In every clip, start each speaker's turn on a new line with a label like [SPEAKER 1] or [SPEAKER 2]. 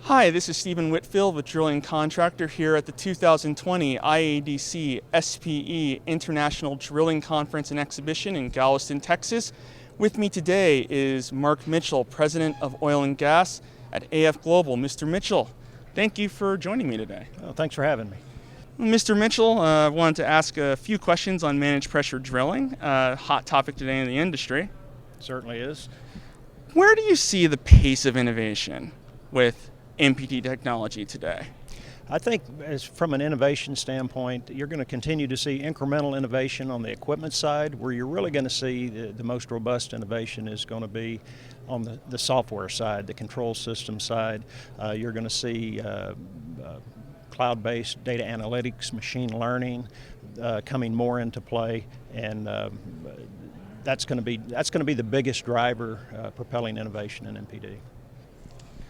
[SPEAKER 1] Hi, this is Stephen Whitfield with Drilling Contractor here at the 2020 IADC SPE International Drilling Conference and Exhibition in Galveston, Texas. With me today is Mark Mitchell, President of Oil and Gas at AFGlobal. Mr. Mitchell, thank you for joining me today.
[SPEAKER 2] Well, thanks for having me.
[SPEAKER 1] Mr. Mitchell, I wanted to ask a few questions on managed pressure drilling, a hot topic today in the industry.
[SPEAKER 2] Certainly is.
[SPEAKER 1] Where do you see the pace of innovation with MPD technology today?
[SPEAKER 2] I think from an innovation standpoint, you're going to continue to see incremental innovation on the equipment side. Where you're really going to see the most robust innovation is going to be on the software side, the control system side. You're going to see cloud-based data analytics, machine learning coming more into play, and that's going to be the biggest driver propelling innovation in MPD.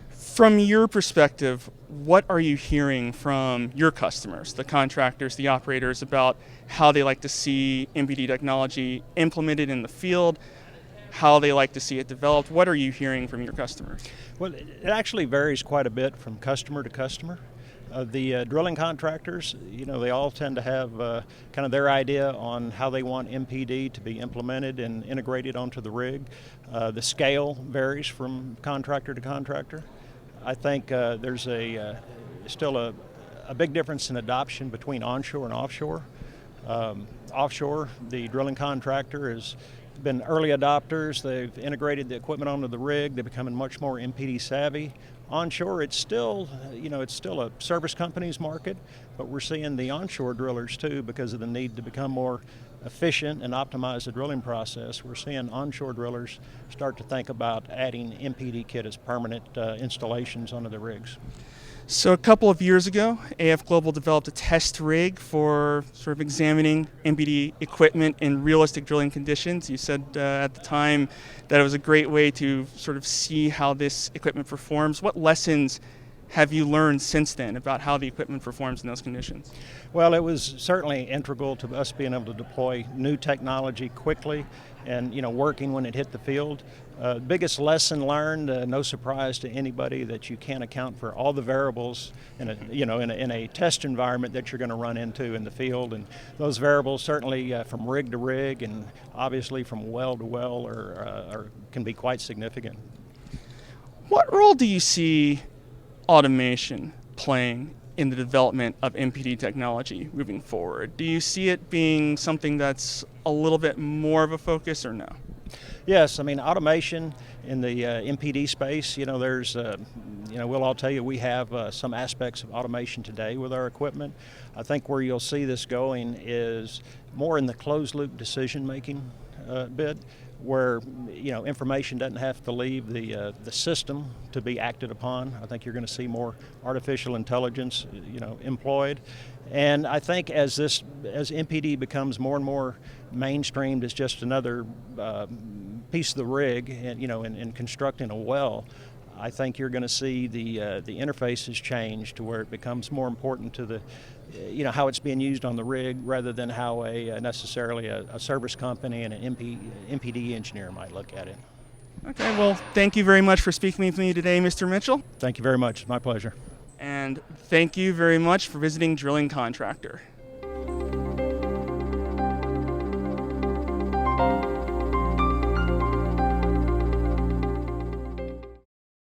[SPEAKER 1] From your perspective, what are you hearing from your customers, the contractors, the operators, about how they like to see MPD technology implemented in the field, how they like to see it developed? What are you hearing from your customers?
[SPEAKER 2] Well, it actually varies quite a bit from customer to customer. The drilling contractors, they all tend to have kind of their idea on how they want MPD to be implemented and integrated onto the rig. The scale varies from contractor to contractor. I think there's still a big difference in adoption between onshore and offshore. Offshore, the drilling contractor has been early adopters. They've integrated the equipment onto the rig. They're becoming much more MPD savvy. Onshore, it's still a service company's market, but we're seeing the onshore drillers too, because of the need to become more efficient and optimize the drilling process. We're seeing onshore drillers start to think about adding MPD kit as permanent installations onto the rigs.
[SPEAKER 1] So a couple of years ago, AFGlobal developed a test rig for sort of examining MPD equipment in realistic drilling conditions. You said at the time that it was a great way to sort of see how this equipment performs. What lessons have you learned since then about how the equipment performs in those conditions?
[SPEAKER 2] Well, it was certainly integral to us being able to deploy new technology quickly and working when it hit the field. Biggest lesson learned, no surprise to anybody, that you can't account for all the variables in a test environment that you're going to run into in the field, and those variables certainly from rig to rig and obviously from well to well can be quite significant.
[SPEAKER 1] What role do you see automation playing in the development of MPD technology moving forward? Do you see it being something that's a little bit more of a focus or no?
[SPEAKER 2] Yes, I mean, automation in the MPD space, there's, we'll all tell you we have some aspects of automation today with our equipment. I think where you'll see this going is more in the closed loop decision making bit, where information doesn't have to leave the system to be acted upon. I think you're going to see more artificial intelligence employed, and I think as MPD becomes more and more mainstreamed as just another piece of the rig, and in constructing a well, I think you're going to see the interfaces change to where it becomes more important to the how it's being used on the rig, rather than how necessarily a service company and an MPD engineer might look at it.
[SPEAKER 1] Okay, well, thank you very much for speaking with me today, Mr. Mitchell.
[SPEAKER 2] Thank you very much. It's my pleasure.
[SPEAKER 1] And thank you very much for visiting Drilling Contractor.